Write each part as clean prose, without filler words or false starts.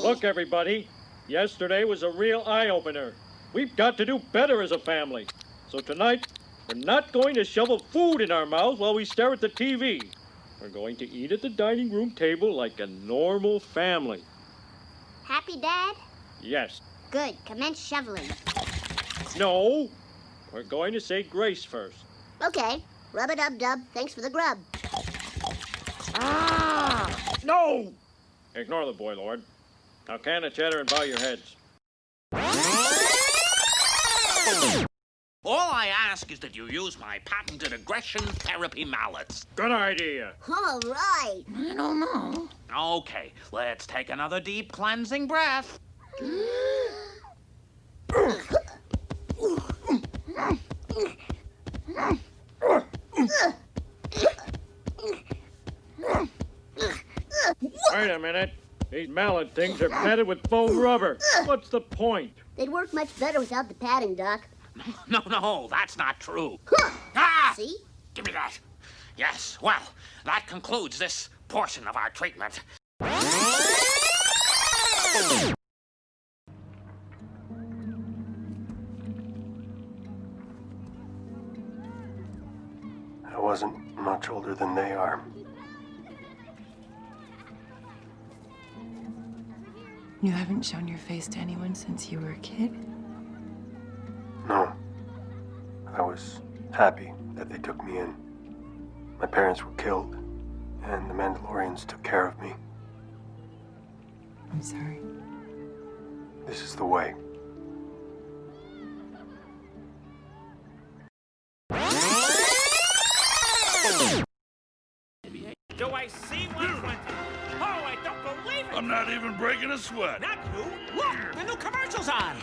Look, everybody, yesterday was a real eye-opener. We've got to do better as a family. So tonight, we're not going to shovel food in our mouths while we stare at the TV. We're going to eat at the dining room table like a normal family. Happy, Dad? Yes. Good. Commence shoveling. No. We're going to say grace first. Okay. Rub-a-dub-dub. Thanks for the grub. Ah! No! Ignore the boy, Lord. Now can of cheddar and bow your heads. All I ask is that you use my patented aggression therapy mallets. Good idea. All right. I don't know. Okay, let's take another deep cleansing breath. Wait a minute. These mallet things are padded with foam rubber. What's the point? They'd work much better without the padding, Doc. No, that's not true. Huh. Ah! See? Give me that. Yes, well, that concludes this portion of our treatment. I wasn't much older than they are. You haven't shown your face to anyone since you were a kid? No. I was happy that they took me in. My parents were killed, and the Mandalorians took care of me. I'm sorry. This is the way. Do I see 120? Oh, I don't believe it! I'm not even breaking a sweat. Not you! Look, the new commercial's on!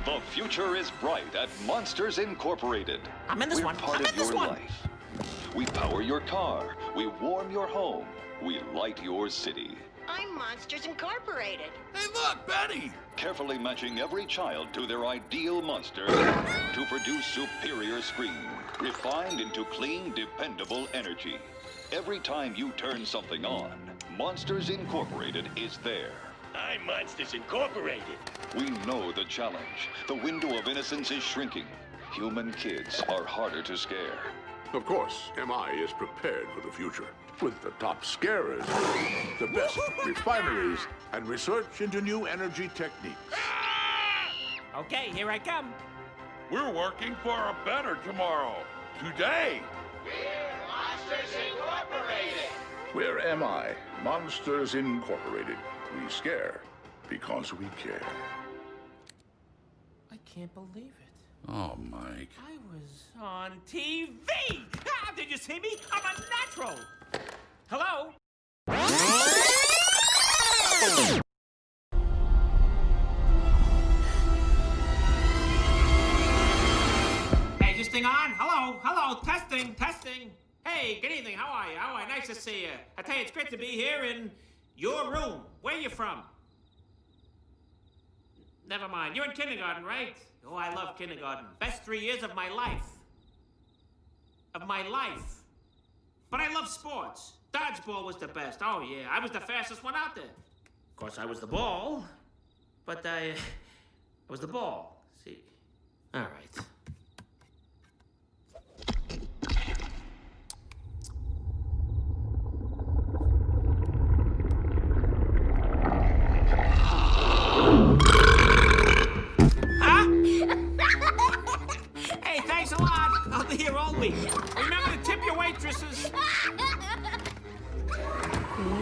The future is bright at Monsters Incorporated. I'm in this We're one. part I'm of in this your one. life. We power your car. We warm your home. We light your city. I'm Monsters Incorporated. Hey, look, Betty! Carefully matching every child to their ideal monster to produce superior screen, refined into clean, dependable energy. Every time you turn something on, Monsters Incorporated is there. I'm Monsters Incorporated. We know the challenge. The window of innocence is shrinking. Human kids are harder to scare. Of course, MI is prepared for the future. With the top scarers, the best refineries, and research into new energy techniques. Okay, here I come. We're working for a better tomorrow. Today. We're MI, Monsters Incorporated. We scare because we care. I can't believe it. Oh, Mike. I was on TV! Ah, did you see me? I'm a natural! Hello? Hey, is this thing on? Hello, testing. Hey, good evening, how are you? Nice to see you. I tell you, it's great to be here in your room. Where are you from? Never mind, you're in kindergarten, right? Oh, I love kindergarten. Best 3 years of my life. But I love sports. Dodgeball was the best. Oh, yeah, I was the fastest one out there. Of course, I was the ball, but I was the ball. See? All right. Hey, thanks a lot. I'll be here all week. Remember to tip your waitresses.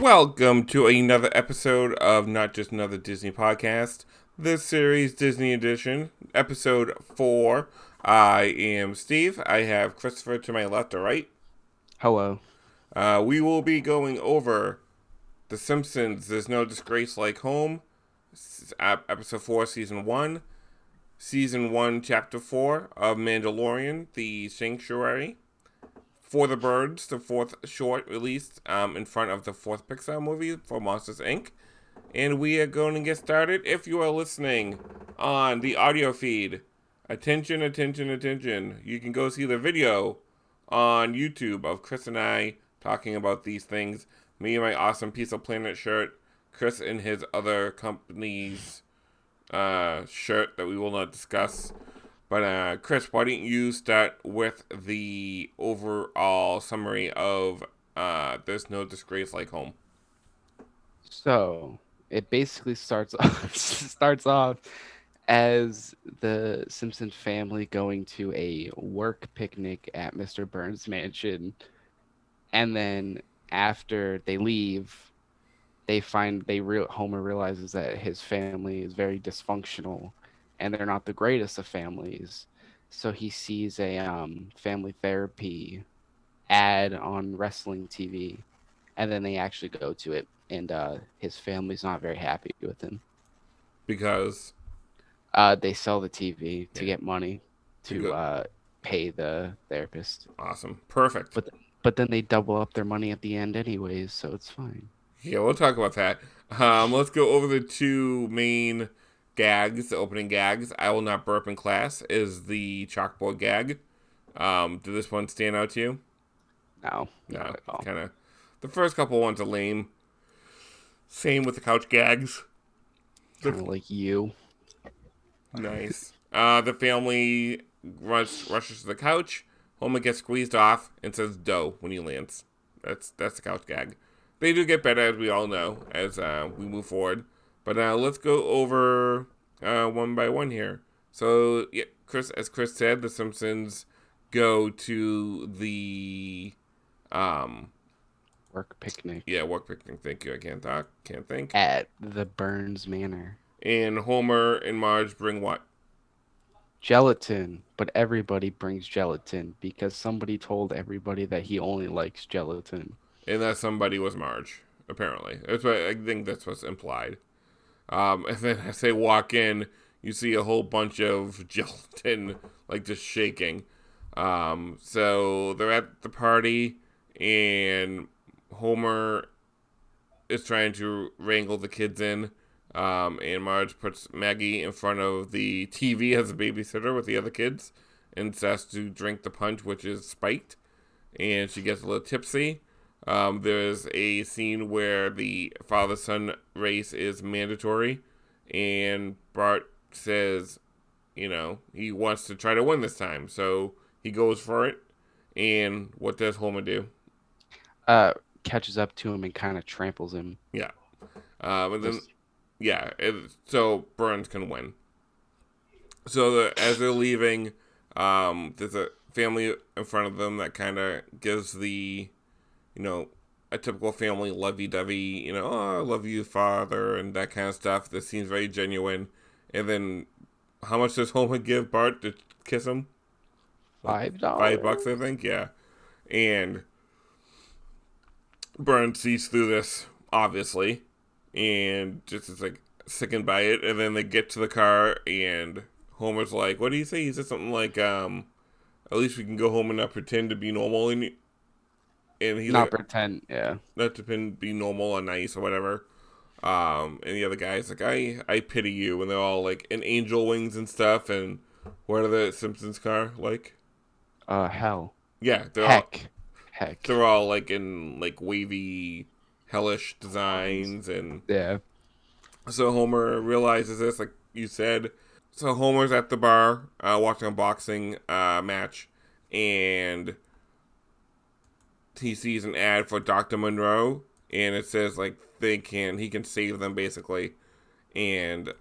Welcome to another episode of Not Just Another Disney Podcast. This series, Disney Edition, episode 4. I am Steve. I have Christopher to my left or right. Hello. We will be going over The Simpsons, There's No Disgrace Like Home, episode 4, season 1. Season 1, Chapter 4 of Mandalorian, The Sanctuary. For the Birds, the 4th short released in front of the 4th Pixar movie for Monsters, Inc. And we are going to get started. If you are listening on the audio feed, attention. You can go see the video on YouTube of Chris and I talking about these things. Me in my awesome Piece of Planet shirt, Chris in his other company's shirt that we will not discuss. But Chris, why don't you start with the overall summary of There's No Disgrace Like Home? So it basically starts off as the Simpson family going to a work picnic at Mr. Burns' mansion, and then after they leave, Homer realizes that his family is very dysfunctional, and they're not the greatest of families. So he sees a family therapy ad on wrestling TV, and then they actually go to it, and his family's not very happy with him Because they sell the TV to get money to pay the therapist. Awesome. Perfect. But then they double up their money at the end anyways, so it's fine. Yeah, we'll talk about that. Let's go over the two main gags, the opening gags. I will not burp in class is the chalkboard gag. Did this one stand out to you? No, not at all. Kind of. The first couple ones are lame. Same with the couch gags. Kind of like you. Nice. The family rushes to the couch. Homer gets squeezed off and says "dough" when he lands. That's the couch gag. They do get better, as we all know, as we move forward. But let's go over one by one here. So, yeah, as Chris said, the Simpsons go to the work picnic. Yeah, work picnic. Thank you. I can't think. At the Burns Manor. And Homer and Marge bring what? Gelatin, but everybody brings gelatin because somebody told everybody that he only likes gelatin. And that somebody was Marge, apparently. I think that's what's implied. And then as they walk in, you see a whole bunch of gelatin, like, just shaking. So they're at the party, and Homer is trying to wrangle the kids in. And Marge puts Maggie in front of the TV as a babysitter with the other kids and says to drink the punch, which is spiked. And she gets a little tipsy. There's a scene where the father-son race is mandatory, and Bart says, he wants to try to win this time, so he goes for it. And what does Homer do? Catches up to him and kind of tramples him. Yeah. And then, so Burns can win. So as they're leaving, there's a family in front of them that kind of gives the a typical family lovey-dovey, oh, I love you, father, and that kind of stuff. This seems very genuine. And then, how much does Homer give Bart to kiss him? $5. $5, I think, yeah. And Burns sees through this, obviously, and just is, like, sickened by it. And then they get to the car, and Homer's like, what do you say? He said something like, at least we can go home and not pretend to be normal, and he's not like, pretend, yeah. Not to be normal or nice or whatever. And the other guy's like, I pity you. And they're all like in angel wings and stuff. And what are the Simpsons car like? Hell. Yeah. Heck. They're all like in like wavy, hellish designs. And yeah. So Homer realizes this, like you said. So Homer's at the bar watching a boxing match. And he sees an ad for Dr. Monroe, and it says like he can save them basically, and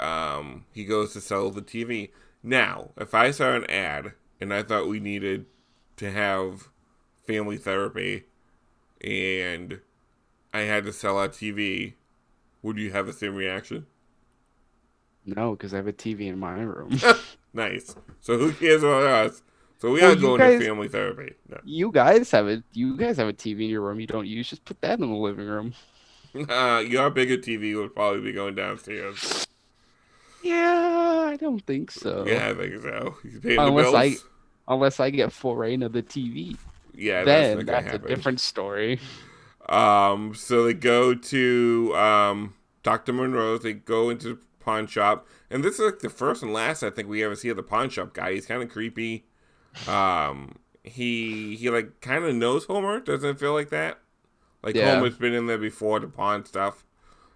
he goes to sell the TV. Now, if I saw an ad and I thought we needed to have family therapy, and I had to sell our TV, would you have the same reaction? No, because I have a TV in my room. Nice. So who cares about us? So we are going to family therapy. No. You guys have a TV in your room you don't use. Just put that in the living room. Your bigger TV would probably be going downstairs. Yeah, I don't think so. Yeah, I think so. You paying the bills? Unless I get full reign of the TV. Yeah, then that's a different story. So they go to Dr. Monroe's. They go into the pawn shop, and this is like the first and last I think we ever see of the pawn shop guy. He's kind of creepy. He like kind of knows Homer. Doesn't it feel like that? Like Homer's been in there before to pawn stuff.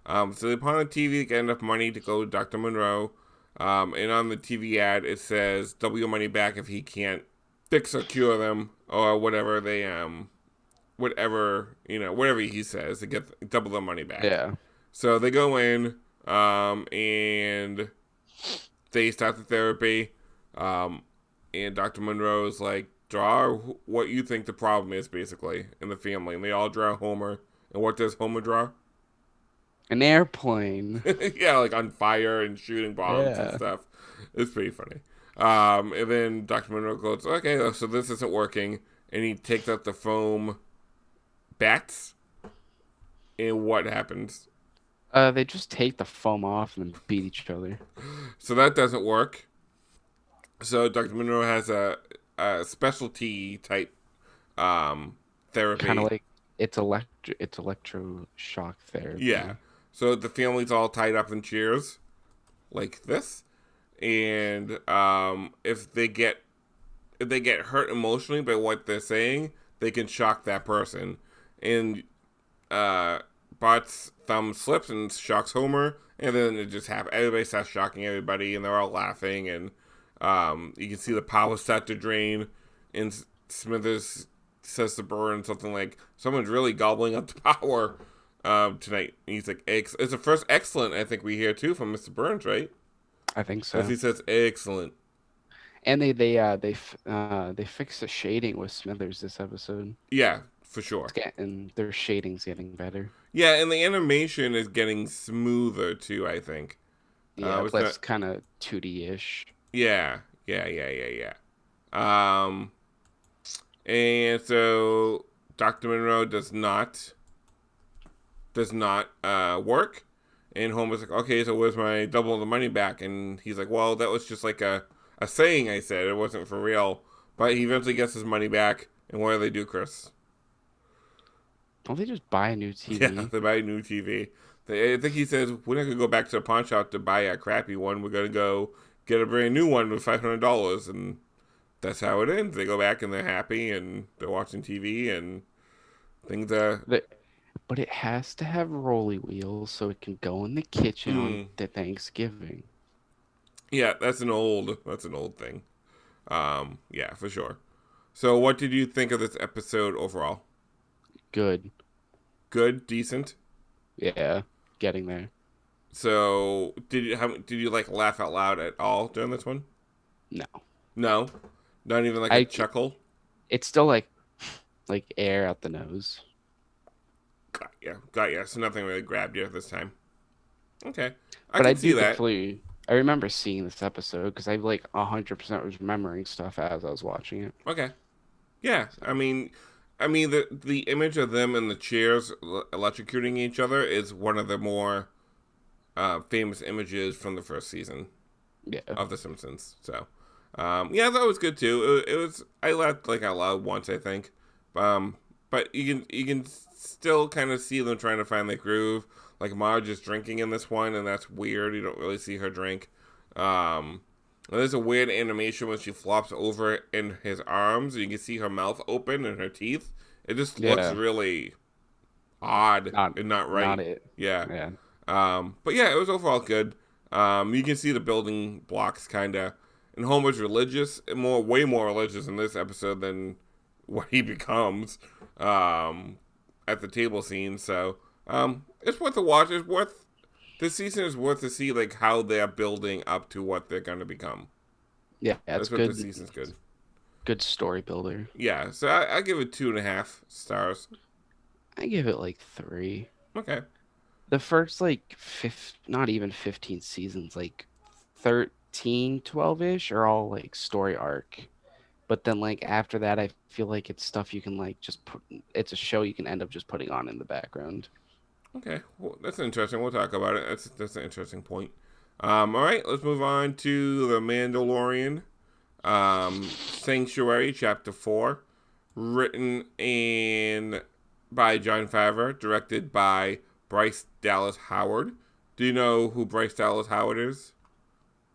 So they put on the TV to get enough money to go to Dr. Monroe. And on the TV ad, it says, double your money back if he can't fix or cure them, or whatever they, whatever he says, to get double the money back. Yeah. So they go in, and they start the therapy, and Dr. Monroe's like, draw what you think the problem is, basically, in the family. And they all draw Homer. And what does Homer draw? An airplane. Yeah, like on fire and shooting bombs and stuff. It's pretty funny. And then Dr. Monroe goes, okay, so this isn't working. And he takes out the foam bats. And what happens? They just take the foam off and then beat each other. So that doesn't work. So Dr. Monroe has a specialty type therapy. Kind of like it's electroshock therapy. Yeah. So the family's all tied up in chairs like this. And if they get hurt emotionally by what they're saying, they can shock that person. And Bart's thumb slips and shocks Homer, and then it just happens. Everybody starts shocking everybody, and they're all laughing, and you can see the power start to drain, and Smithers says to Burns something like, someone's really gobbling up the power tonight. And he's like, it's the first excellent, I think, we hear, too, from Mr. Burns, right? I think so. As he says, excellent. And they fixed the shading with Smithers this episode. Yeah, for sure. And their shading's getting better. Yeah, and the animation is getting smoother, too, I think. Yeah, less kind of 2D-ish. Yeah. And so Dr. Monroe does not work. And Homer's like, okay, so where's my double the money back? And he's like, well, that was just like a saying I said. It wasn't for real. But he eventually gets his money back. And what do they do, Chris? Don't they just buy a new TV? Yeah, they buy a new TV. I think he says, we're not going to go back to the pawn shop to buy a crappy one. We're going to go get a brand new one with $500. And that's how it ends. They go back and they're happy and they're watching TV and things are... But it has to have rolly wheels so it can go in the kitchen on the Thanksgiving. Yeah, that's an old thing. Yeah, for sure. So what did you think of this episode overall? Good. Good? Decent? Yeah, getting there. So did you like laugh out loud at all during this one? No. No? Not even like a chuckle? It's still like air out the nose. Got ya. So nothing really grabbed you this time. Okay. I can see that. I remember seeing this episode because I 100% was remembering stuff as I was watching it. Okay. Yeah, I mean the image of them in the chairs electrocuting each other is one of the more famous images from the first season of The Simpsons. So, yeah, that was good too. It was I laughed out loud once, I think. But you can still kind of see them trying to find the groove. Like Marge is drinking in this one, and that's weird. You don't really see her drink. There's a weird animation when she flops over in his arms. You can see her mouth open and her teeth. It just looks really odd and not right. Not it. Yeah. But yeah, it was overall good. You can see the building blocks kind of. And Homer's religious, way more religious in this episode than what he becomes at the table scene. So it's worth a watch. This season is worth to see how they're building up to what they're going to become. Yeah, that's what good. This season's good. Good story builder. Yeah, so I give it 2.5 stars. I give it 3. Okay. The first not even 15 seasons, 13, 12-ish are all story arc. But then after that, I feel like it's stuff you can just put. It's a show you can end up just putting on in the background. Okay, well, that's interesting. We'll talk about it. That's an interesting point. All right, let's move on to The Mandalorian. Sanctuary, Chapter 4. Written by Jon Favreau. Directed by Bryce Dallas Howard. Do you know who Bryce Dallas Howard is?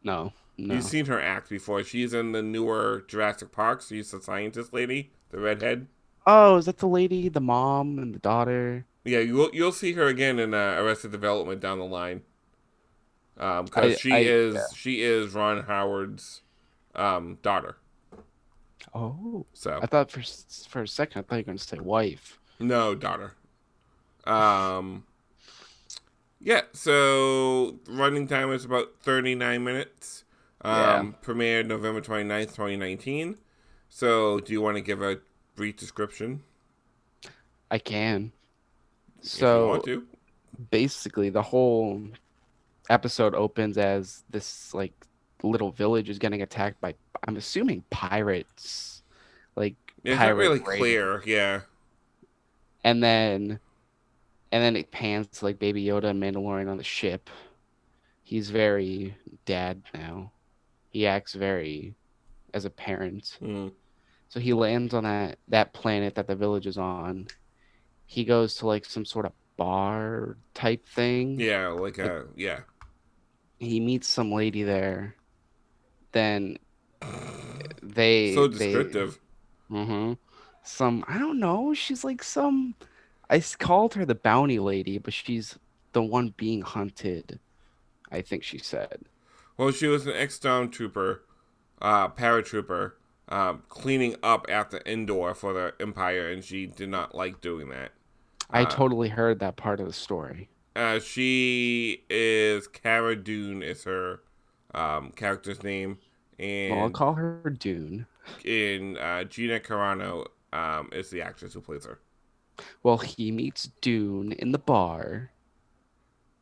No. You've seen her act before. She's in the newer Jurassic Park. She's the scientist lady, the redhead. Oh, is that the lady, the mom, and the daughter? Yeah, you'll see her again in Arrested Development down the line. Because she is Ron Howard's daughter. Oh. So I thought for a second I thought you were going to say wife. No, daughter. Yeah, so running time is about 39 minutes. Premiered November 29th, 2019. So, do you want to give a brief description? I can. If you want to. Basically, the whole episode opens as this like little village is getting attacked by, I'm assuming, pirates. Like it's pirate not really raiders. clear, yeah. And then it pans to like Baby Yoda and Mandalorian on the ship. He's very dad now. He acts very as a parent. So he lands on that planet that the village is on. He goes to like some sort of bar type thing. Yeah, yeah. He meets some lady there. Then they so descriptive. Some, I don't know. She's like some. I called her the bounty lady, but she's the one being hunted. I think she said. Well, she was an ex-stormtrooper, paratrooper, cleaning up at the Endor for the Empire, and she did not like doing that. I totally heard that part of the story. She is Cara Dune is her character's name, and I'll call her Dune. And Gina Carano is the actress who plays her. Well, he meets Dune in the bar,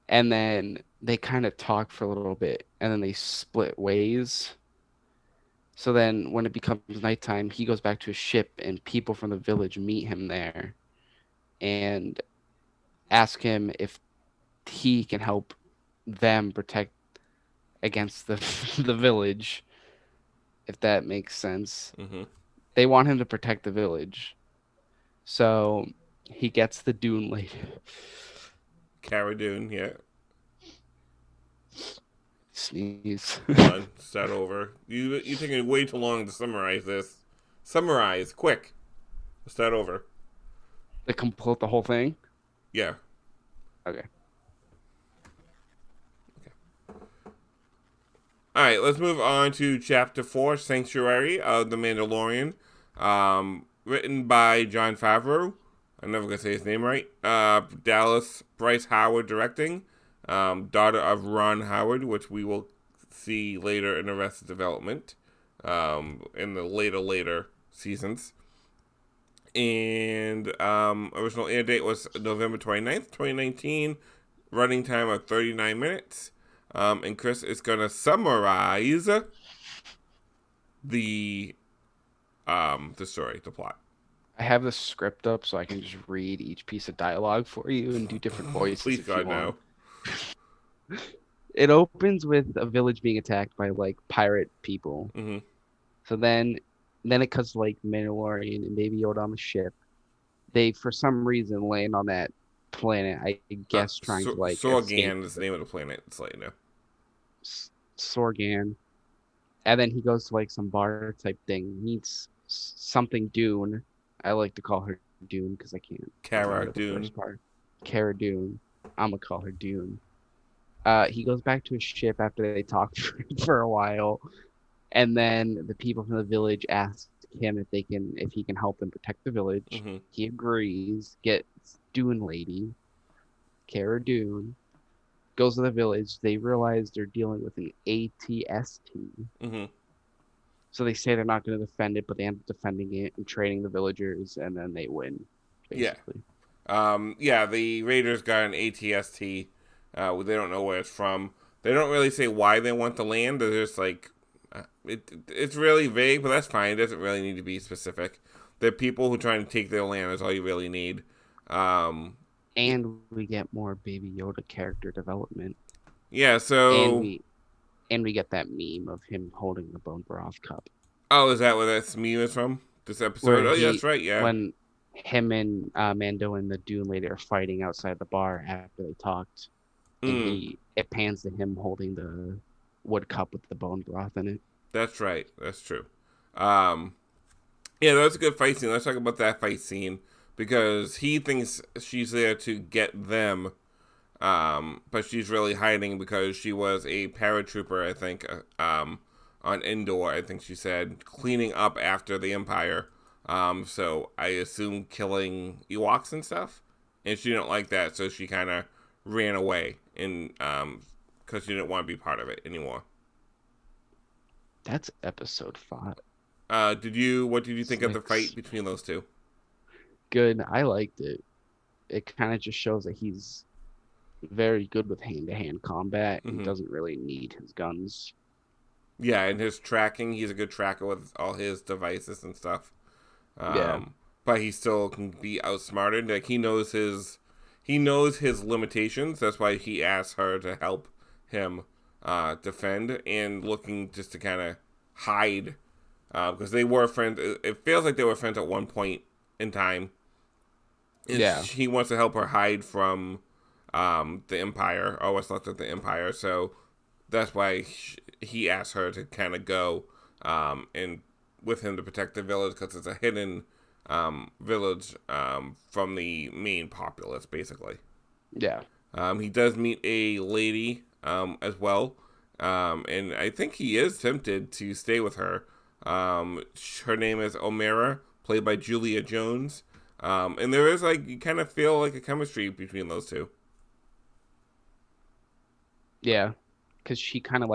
and then they kind of talk for a little bit, and then they split ways. So then when it becomes nighttime, he goes back to his ship, and people from the village meet him there and ask him if he can help them protect against the village, if that makes sense. They want him to protect the village. So he gets the Dune lady. Cara Dune, yeah. Sneeze. Start over. You're taking way too long to summarize this. Summarize, quick. Start over. To complete the whole thing? Yeah. Okay. Alright, let's move on to Chapter 4, Sanctuary of the Mandalorian. Written by Jon Favreau. I'm never going to say his name right. Dallas Bryce Howard directing. Daughter of Ron Howard, which we will see later in Arrested Development. In the later seasons. And original air date was November 29th, 2019. Running time of 39 minutes. And Chris is going to summarize the story, the plot. I have the script up so I can just read each piece of dialogue for you and do different voices. Please, God, no. It opens with a village being attacked by like pirate people. So then it cuts to like Mandalorian and Baby Yoda on the ship. They, for some reason, land on that planet. I guess trying to like Sorgan is the name of the planet. It's like, you know. Sorgan. And then he goes to like some bar type thing. Meets something Dune. I like to call her Dune because I can't. Cara Dune. Cara Dune. I'm gonna call her Dune. He goes back to his ship after they talk for a while, and then the people from the village ask him if he can help them protect the village. He agrees. Gets Dune lady, Cara Dune, goes to the village. They realize they're dealing with an ATST. So they say they're not going to defend it, but they end up defending it and training the villagers, and then they win. Basically. Yeah. The Raiders got an ATST. They don't know where it's from. They don't really say why they want the land. They're just like, it's really vague, but that's fine. It doesn't really need to be specific. They're people who are trying to take their land. That's all you really need. And we get more Baby Yoda character development. Yeah, so... And we get that meme of him holding the bone broth cup. Oh, is that where that meme is from? This episode? Yeah, that's right, yeah. When him and Mando and the Dune lady are fighting outside the bar after they talked. And it pans to him holding the wood cup with the bone broth in it. That's right. That's true. Yeah, that was a good fight scene. Let's talk about that fight scene. because he thinks she's there to get them, but she's really hiding because she was a paratrooper, I think, on Endor, I think she said, cleaning up after the Empire. So I assume killing Ewoks and stuff, and she didn't like that, so she kind of ran away, and because she didn't want to be part of it anymore. That's episode 5. What did you think of the fight between those two? Good. I liked it. It kind of just shows that he's very good with hand-to-hand combat and doesn't really need his guns. Yeah, and his tracking, he's a good tracker with all his devices and stuff. But he still can be outsmarted. Like he knows his limitations. That's why he asked her to help him defend, and looking just to kind of hide, because they were friends. It feels like they were friends at one point in time. And he wants to help her hide from the Empire, or what's left of the Empire. So that's why he asked her to kind of go and with him to protect the village, because it's a hidden village from the main populace, basically. Yeah. He does meet a lady as well, and I think he is tempted to stay with her. Her name is Omera, played by Julia Jones, and there is, like, you kind of feel like a chemistry between those two. Yeah, because she kind of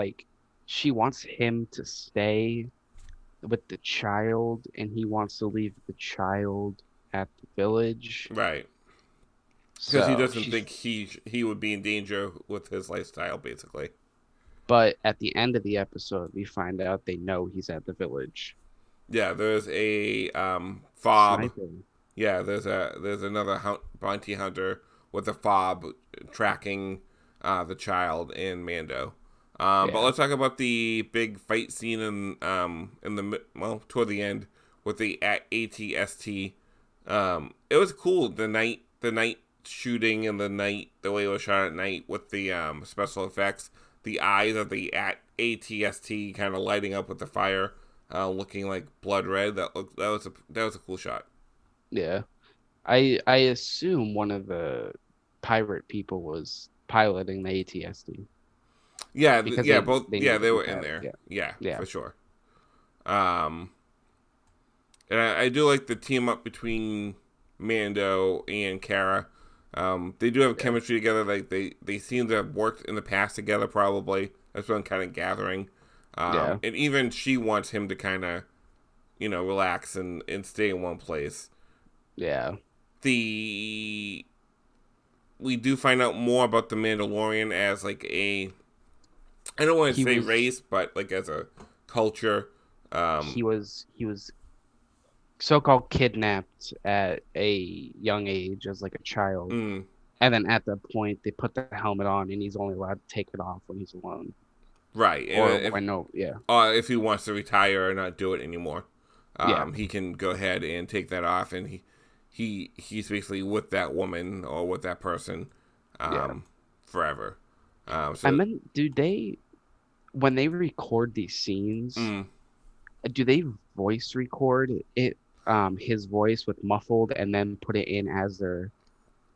she wants him to stay with the child, and he wants to leave the child at the village. Right. Because he doesn't think he would be in danger with his lifestyle, basically. But at the end of the episode, we find out they know he's at the village. Yeah, there's a fob. Sniper. Yeah, there's another bounty hunter with a fob tracking the child and Mando. But let's talk about the big fight scene toward the end with the ATST. It was cool. The night shooting and the way it was shot at night with the special effects, the eyes of the ATST kind of lighting up with the fire, looking like blood red. That was a cool shot. Yeah, I assume one of the pirate people was piloting the ATST. Yeah, they were in there. Yeah, for sure. And I do like the team up between Mando and Cara. They do have chemistry together. Like they seem to have worked in the past together. Probably that's what I'm kind of gathering. And even she wants him to kind of, relax and stay in one place. Yeah. We do find out more about the Mandalorian as like I don't want to say race, but like as a culture. He was so-called kidnapped at a young age as like a child. And then at that point they put the helmet on and he's only allowed to take it off when he's alone. Right. Or if he wants to retire or not do it anymore. He can go ahead and take that off, and he's basically with that woman or with that person forever. I meant, when they record these scenes, do they voice record it, his voice with muffled, and then put it in as their,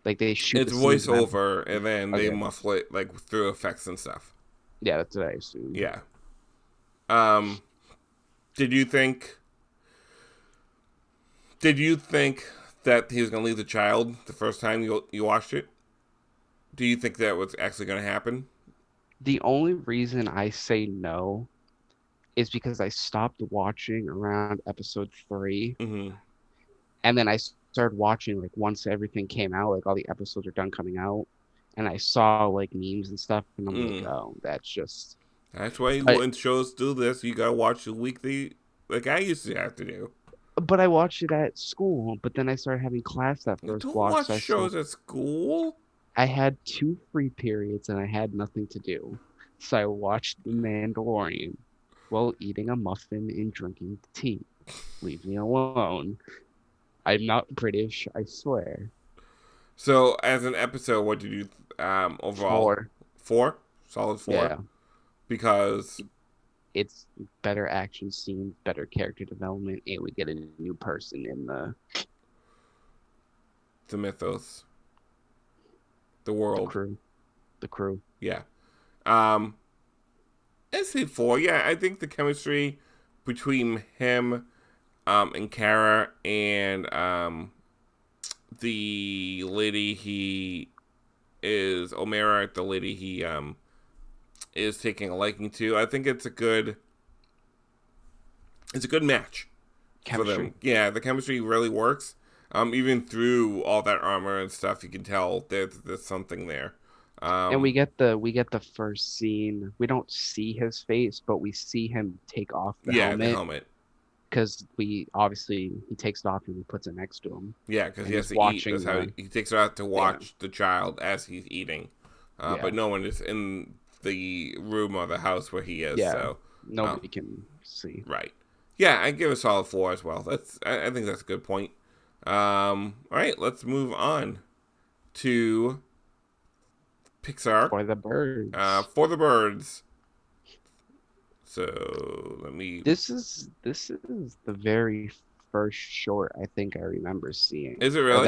like they shoot? It's voiceover, and then they muffle it like through effects and stuff. Yeah, that's what I assume. Yeah. Did you think that he was gonna leave the child the first time you watched it? Do you think that was actually gonna happen? The only reason I say no is because I stopped watching around episode 3. And then I started watching like once everything came out, like all the episodes are done coming out, and I saw like memes and stuff, and I'm like, oh, that's why when shows do this, you gotta watch the weekly like I used to have to do. But I watched it at school, but then I started having class that first block. Don't watch shows at school. I had 2 free periods and I had nothing to do. So I watched The Mandalorian while eating a muffin and drinking tea. Leave me alone. I'm not British, I swear. So, as an episode, what did you overall? 4. 4? Solid 4? Yeah. Because it's better action scenes, better character development, and we get a new person in the the mythos, the world, the crew. Yeah. SC4, yeah, I think the chemistry between him, and Kara and the lady he is Omera, the lady he is taking a liking to. I think it's a good match for them. Yeah, the chemistry really works. Even through all that armor and stuff, you can tell there's something there. And we get the first scene. We don't see his face, but we see him take off the helmet. The helmet. Because he takes it off and he puts it next to him. Yeah, because he has to eat. That's how he takes it out to watch the child as he's eating. But no one is in the room or the house where he is. Yeah, so nobody can see. Right. Yeah, I give a solid 4 as well. I think that's a good point. All right, let's move on to Pixar. For the birds. For the birds. So let me. This is the very first short I think I remember seeing. Is it really?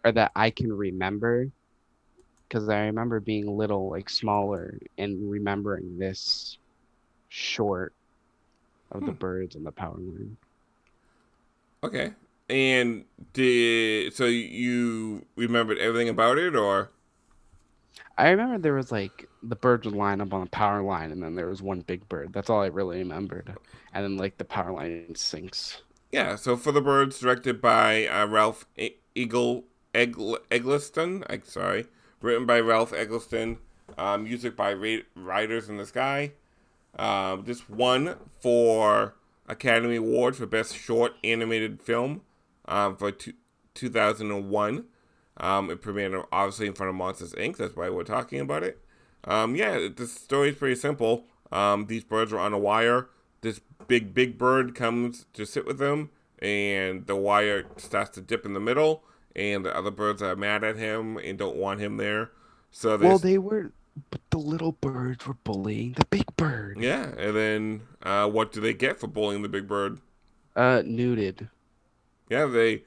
Or that I can remember, because I remember being little, like smaller, and remembering this short of the birds and the power line. Okay, and so you remembered everything about it, or? I remember there was like the birds would line up on the power line, and then there was one big bird. That's all I really remembered. And then like the power line sinks. Yeah. So For the Birds, directed by Ralph Eggleston. Written by Ralph Eggleston. Music by Riders in the Sky. This won for Academy Award for Best Short Animated Film for 2001. It premiered obviously in front of Monsters, Inc. That's why we're talking about it. The story is pretty simple. These birds are on a wire. This big bird comes to sit with them, and the wire starts to dip in the middle, and the other birds are mad at him and don't want him there. So but the little birds were bullying the big bird. Yeah, and then what do they get for bullying the big bird? Nuded. Yeah, the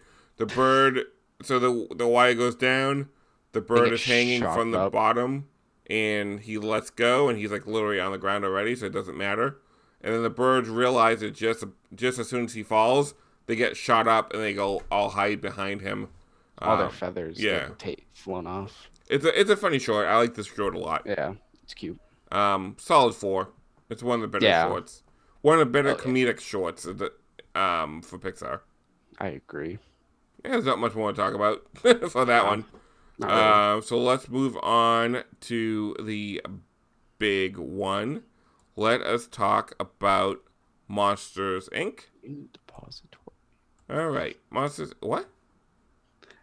bird. So the wire goes down. The bird is hanging from the bottom, and he lets go, and he's like literally on the ground already, so it doesn't matter. And then the birds realize it just as soon as he falls, they get shot up, and they go all hide behind him. All their feathers get flown off. It's a funny short. I like this short a lot. Yeah, it's cute. Solid 4. It's one of the better shorts. One of the better comedic shorts for Pixar. I agree. Yeah, there's not much more to talk about for that one. Really. So let's move on to the big one. Let us talk about Monsters, Inc. Depository. All right. Monsters... What?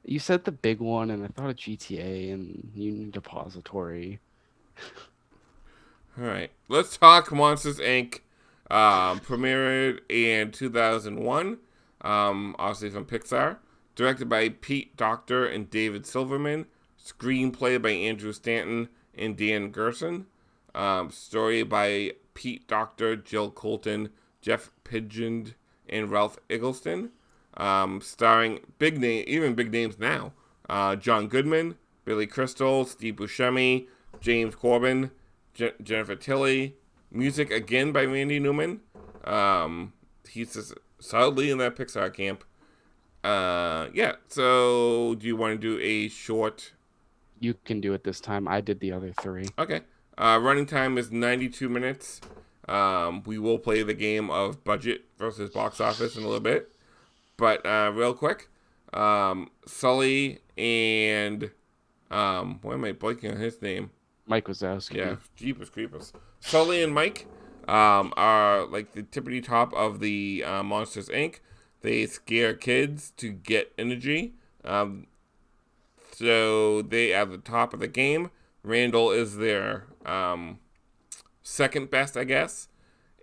You said the big one, and I thought of GTA and Union Depository. All right. Let's talk Monsters, Inc. Premiered in 2001. Obviously from Pixar. Directed by Pete Docter and David Silverman. Screenplay by Andrew Stanton and Dan Gerson. Story by Pete Docter, Jill Colton, Jeff Pidgeon, and Ralph Eggleston. Starring big names now. John Goodman, Billy Crystal, Steve Buscemi, James Corbin, Jennifer Tilly. Music again by Randy Newman. He's solidly in that Pixar camp. So do you want to do a short? You can do it this time. I did the other 3. Okay. Running time is 92 minutes. We will play the game of budget versus box office in a little bit. But real quick, Sully and why am I blanking on his name? Mike Wazowski. Yeah, Jeepers Creepers. Sully and Mike are like the tippity top of the Monsters, Inc. They scare kids to get energy. So they are the top of the game. Randall is their second best, I guess.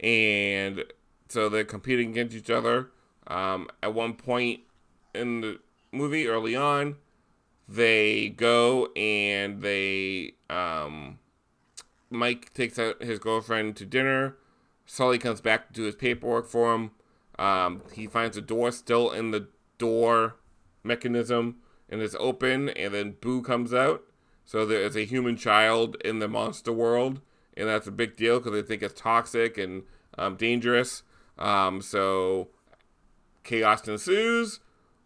And so they're competing against each other. At one point in the movie, early on, they go and Mike takes out his girlfriend to dinner. Sully comes back to do his paperwork for him. He finds a door still in the door mechanism, and it's open, and then Boo comes out. So there is a human child in the monster world, and that's a big deal because they think it's toxic and dangerous. So chaos ensues.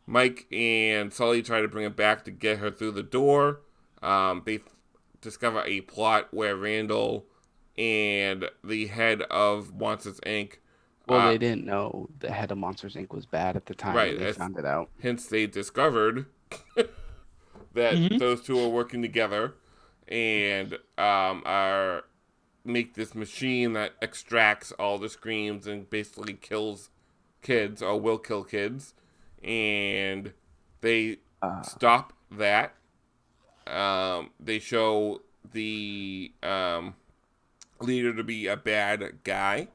Mike and Sully try to bring it back to get her through the door. They discover a plot where Randall and the head of Monsters Inc. Well, they didn't know the head of Monsters Inc. was bad at the time when they found it out. Hence, they discovered that those two are working together and are make this machine that extracts all the screams and basically kills kids or will kill kids. And they stop that. They show the leader to be a bad guy.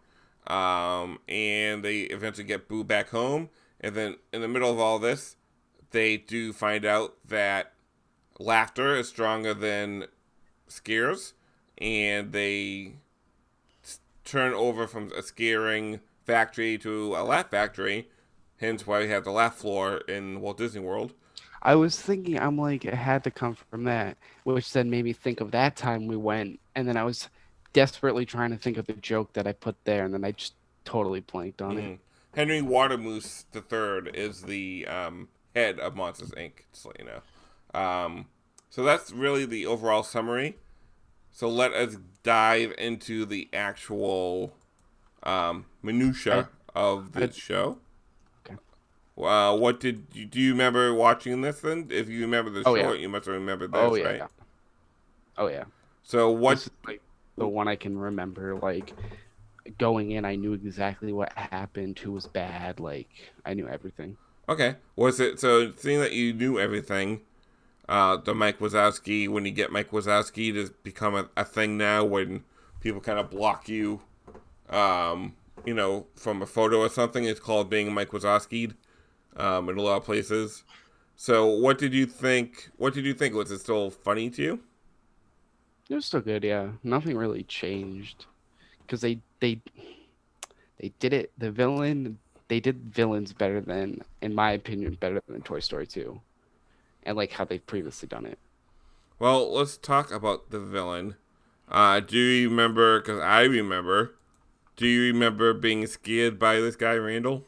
And they eventually get Boo back home. And then in the middle of all this, they do find out that laughter is stronger than scares. And they turn over from a scaring factory to a laugh factory. Hence why we have the laugh floor in Walt Disney World. I was thinking, I'm like, it had to come from that, which then made me think of that time we went. And then I was desperately trying to think of the joke that I put there, and then I just totally blanked on it. Henry Watermoose III is the head of Monsters Inc., just to let you know. So that's really the overall summary. So let us dive into the actual minutia of this show. Okay. What do you remember watching this then? If you remember the short, you must have remembered this, right? Oh, yeah. So what... This is, like, the one I can remember, like, going in, I knew exactly what happened, who was bad, like, I knew everything. Okay. Was it, so seeing that you knew everything, the Mike Wazowski, when you get Mike Wazowski to become a thing now, when people kind of block you, you know, from a photo or something, it's called being Mike Wazowski'd, in a lot of places. So what did you think? Was it still funny to you? It was still good, yeah. Nothing really changed. Because they did it, they did villains better than, in my opinion, better than Toy Story 2. And like how they've previously done it. Well, let's talk about the villain. Do you remember, because I remember, do you remember being scared by this guy, Randall?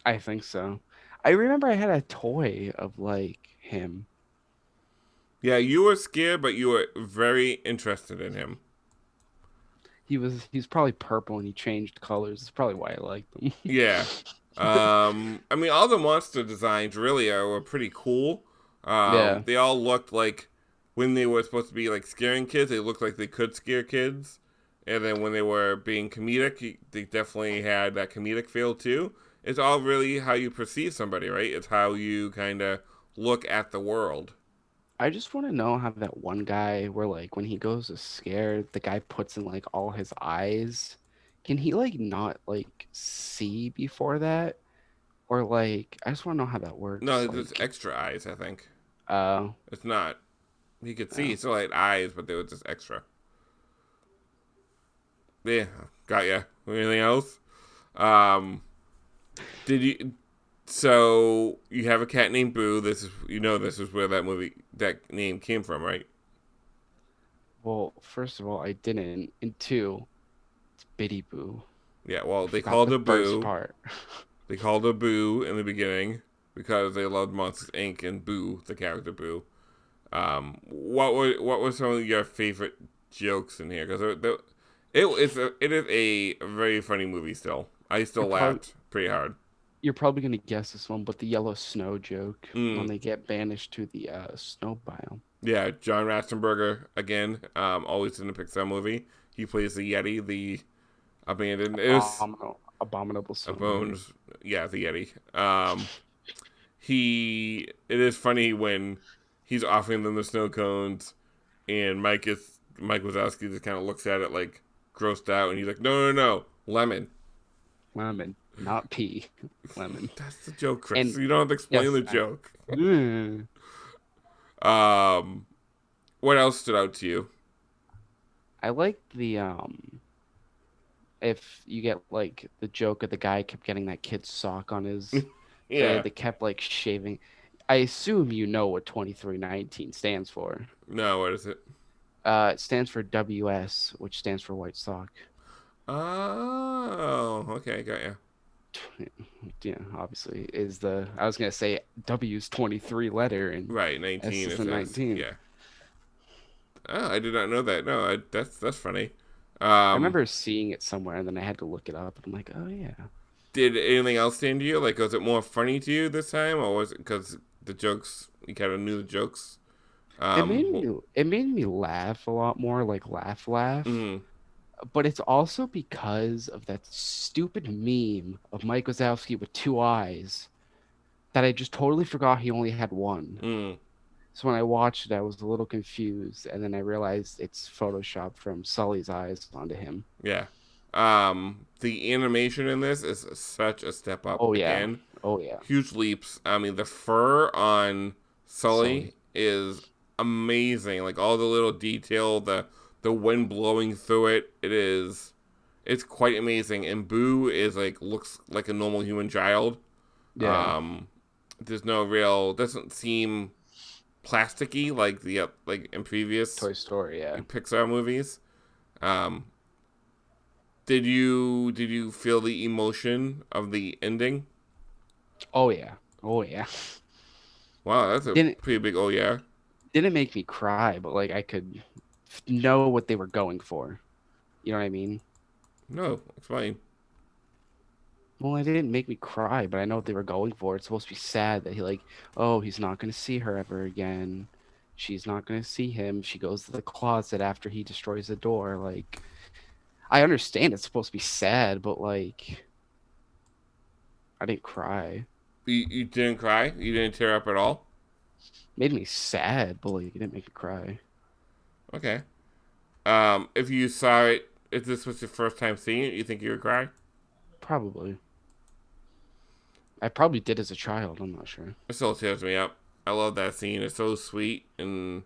I think so. I remember I had a toy of like him. Yeah, you were scared, but you were very interested in him. He's probably purple and he changed colors. That's probably why I liked him. Yeah. I mean, all the monster designs really were pretty cool. Yeah. They all looked like, when they were supposed to be like scaring kids, they looked like they could scare kids. And then when they were being comedic, they definitely had that comedic feel too. It's all really how you perceive somebody, right? It's how you kind of look at the world. I just want to know how that one guy, where like when he goes to scare, the guy puts in like all his eyes. Can he like not like see before that? Or like, I just want to know how that works. No, like, there's extra eyes, I think. Oh. It's not. He could see. He still had eyes, but they were just extra. Yeah, got ya. Anything else? Did you... So, you have a cat named Boo. This is where that name came from, right? Well, first of all, I didn't. And two, it's Bitty Boo. Yeah, well, they called her Boo. Part. They called her Boo in the beginning because they loved Monsters Inc. and Boo, the character Boo. What were some of your favorite jokes in here? Because it is a very funny movie still. I still laughed pretty hard. You're probably going to guess this one, but the yellow snow joke when they get banished to the snow biome. Yeah, John Ratzenberger, again, always in the Pixar movie. He plays the Yeti, the abandoned... Abominable bones. Yeah, the Yeti. It is funny when he's offering them the snow cones, and Mike Wazowski just kind of looks at it like grossed out, and he's like, no, lemon. Lemon, not pea. Lemon. That's the joke, Chris. You don't have to explain the joke. What else stood out to you? I like the if you get like the joke of the guy kept getting that kid's sock on his yeah, they kept like shaving. I assume you know what 2319 stands for. No, what is it? It stands for WS, which stands for White Sox. Oh, okay, got you. Yeah, obviously is the. I was gonna say W's 23 letter and Right, 19 S is the is 19. yeah. Oh, I did not know that. No, that's funny. I remember seeing it somewhere and then I had to look it up. And I'm like, oh yeah. Did anything else stand to you? Like, was it more funny to you this time, or was it because the jokes you kind of knew the jokes? It made me laugh a lot more, like laugh. Mm, But it's also because of that stupid meme of Mike Wazowski with two eyes that I just totally forgot he only had one. mm, So when I watched it, I was a little confused, and then I realized it's Photoshop from Sully's eyes onto him. yeah. The animation in this is such a step up. Oh yeah. Again. Oh yeah. Huge leaps. I mean, the fur on Sully is amazing. Like all the little detail, the wind blowing through it. It's quite amazing. And Boo is like looks like a normal human child. Yeah. There's no real doesn't seem plasticky like the like in previous Toy Story, yeah. Pixar movies. Did you feel the emotion of the ending? Oh yeah. Oh yeah. Wow, that's a pretty big oh yeah. Didn't make me cry, but like I could know what they were going for. You know what I mean? No, explain. Well, it didn't make me cry, but I know what they were going for. It's supposed to be sad that he's not going to see her ever again. She's not going to see him. She goes to the closet after he destroys the door. Like, I understand it's supposed to be sad, but like, I didn't cry. You didn't cry? You didn't tear up at all? Made me sad, but like, it didn't make me cry. Okay. If you saw it, if this was your first time seeing it, you think you would cry? Probably. I probably did as a child. I'm not sure. It still tears me up. I love that scene. It's so sweet and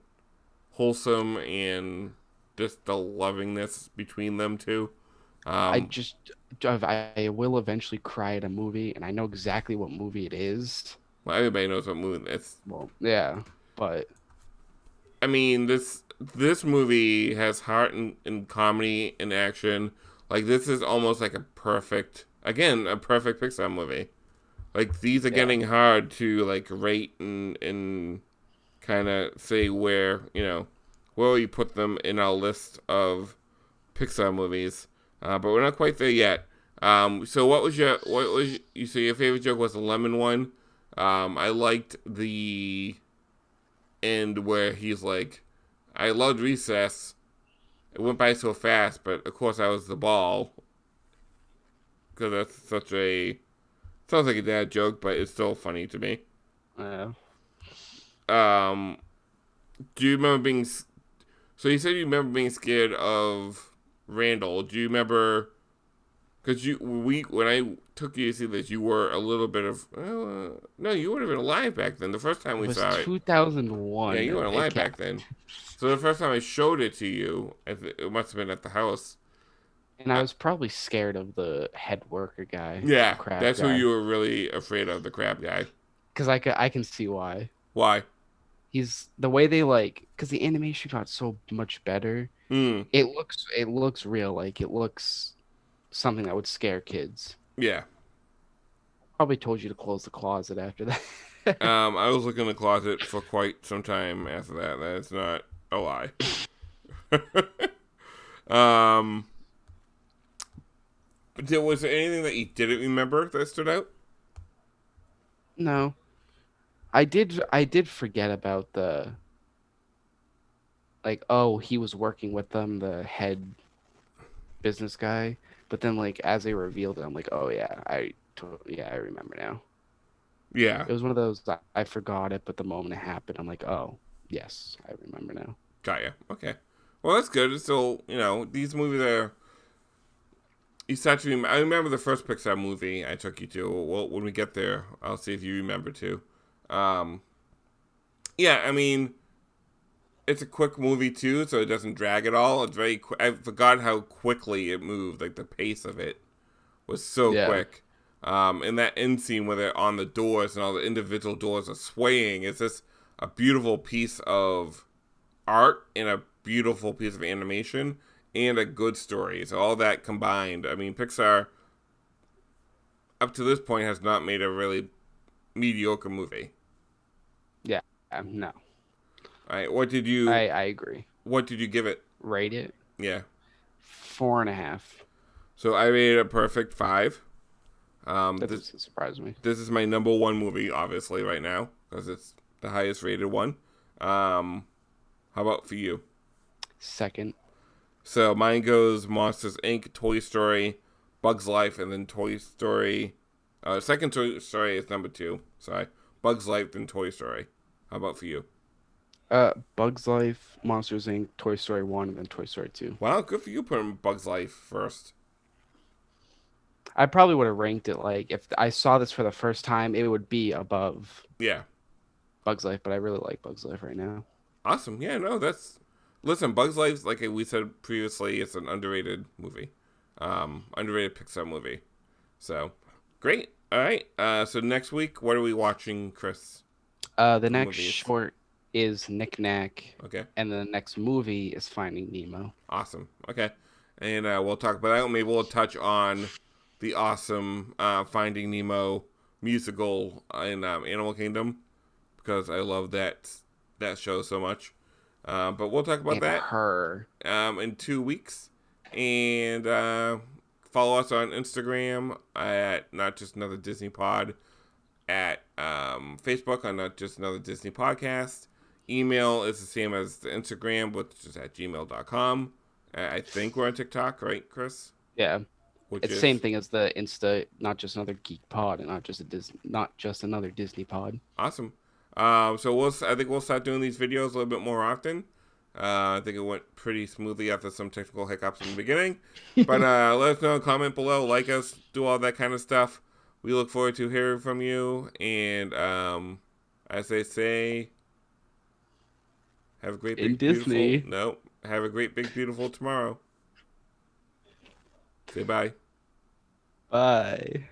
wholesome, and just the lovingness between them two. I will eventually cry at a movie, and I know exactly what movie it is. Well, everybody knows what movie it's. Well, yeah, but I mean, this movie has heart and comedy and action. Like, this is almost like a perfect Pixar movie. Like, these are getting hard to like rate and kind of say where where you put them in our list of Pixar movies. But we're not quite there yet. So what was your favorite joke was the lemon one? I liked the end where he's like, I loved recess. It went by so fast, but of course I was the ball. Because that's sounds like a dad joke, but it's still funny to me. Yeah. Do you remember being? So you said you remember being scared of Randall. Do you remember? Because when I took you to see this, you were a little bit of. No, you would have been alive back then. The first time we saw it, 2001. Yeah, you weren't alive back then. So the first time I showed it to you, it must have been at the house. And I was probably scared of the head worker guy. Yeah, that's who you were really afraid of, the crab guy. Because I can see why. Why? He's the way they because the animation got so much better. It looks real. Like it looks something that would scare kids. Yeah. Probably told you to close the closet after that. I was looking in the closet for quite some time after that. That's not a lie. Was there anything that you didn't remember that stood out? No. I did forget about the he was working with them, the head business guy. But then as they revealed it, I'm like, oh yeah, I remember now. Yeah. It was one of those I forgot it, but the moment it happened, I'm like, oh yes, I remember now. Got ya. Okay. Well, that's good. It's still, these movies are. I remember the first Pixar movie I took you to. Well, when we get there, I'll see if you remember too. Yeah, I mean, it's a quick movie too, so it doesn't drag at all. It's very quick. I forgot how quickly it moved. Like the pace of it was so quick. In that end scene where they're on the doors and all the individual doors are swaying, it's just a beautiful piece of art and a beautiful piece of animation and a good story. So all that combined, I mean, Pixar up to this point has not made a really mediocre movie. Yeah, no. All right, what did you? I agree. What did you give it? Rate it? Yeah. 4.5. So I rated it a perfect 5. That doesn't surprise me. This is my number 1 movie, obviously, right now, because it's the highest rated one. How about for you? Second. So mine goes Monsters, Inc., Toy Story, Bugs Life, and then Toy Story. Second Toy Story is number 2. Sorry. Bugs Life, then Toy Story. How about for you? Bugs Life, Monsters, Inc., Toy Story 1, and then Toy Story 2. Wow, good for you putting Bugs Life first. I probably would have ranked it like if I saw this for the first time, it would be above. Yeah. Bugs Life, but I really like Bugs Life right now. Awesome. Yeah, no, listen, Bugs Life, like we said previously, it's an underrated movie. Underrated Pixar movie. So, great. All right. So next week, what are we watching, Chris? The next short is Knick Knack. Okay. And the next movie is Finding Nemo. Awesome. Okay. And we'll talk about that. Maybe we'll touch on the awesome Finding Nemo musical in Animal Kingdom, because I love that show so much. But we'll talk about that in 2 weeks. And follow us on Instagram at Not Just Another Disney Pod, at Facebook on Not Just Another Disney Podcast. Email is the same as the Instagram, which is at gmail.com. I think we're on TikTok, right, Chris? Yeah. It's the same thing as the Insta, Not Just Another Geek Pod, and not just another Disney Pod. Awesome. So I think we'll start doing these videos a little bit more often. I think it went pretty smoothly after some technical hiccups in the beginning. But let us know, comment below, like us, do all that kind of stuff. We look forward to hearing from you. And as they say, have a great big beautiful. Have a great big beautiful tomorrow. Say bye. Bye.